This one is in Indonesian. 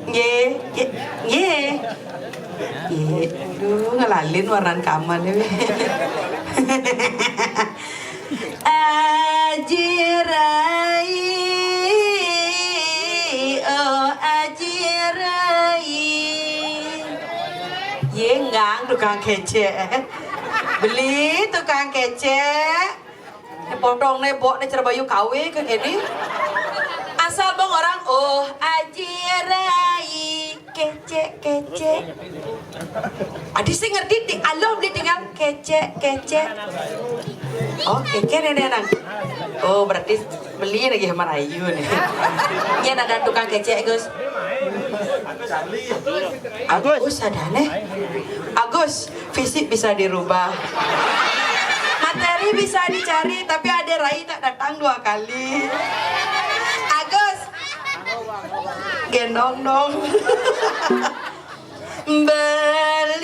Ye, ye, ye. Ye, aduh ngelalin warnan kaman ya. Ajirai, oh ajirai. Ye ngang tukang kece. Beli tukang kece. Potong nebok nih cerbayu kawe ke ini. Asal bang orang oh ajirai kece kece. Adi sih ngerti di alo beli tinggal kece kece. Oh kece nenek nang. Oh berarti beli lagi sama Rayu nih. Ya ada tukang kece Agus. Agus ada nih. Agus fisik bisa dirubah. Materi bisa dicari tapi ada Rai tak datang 2 kali. Agus gendong dong. Beli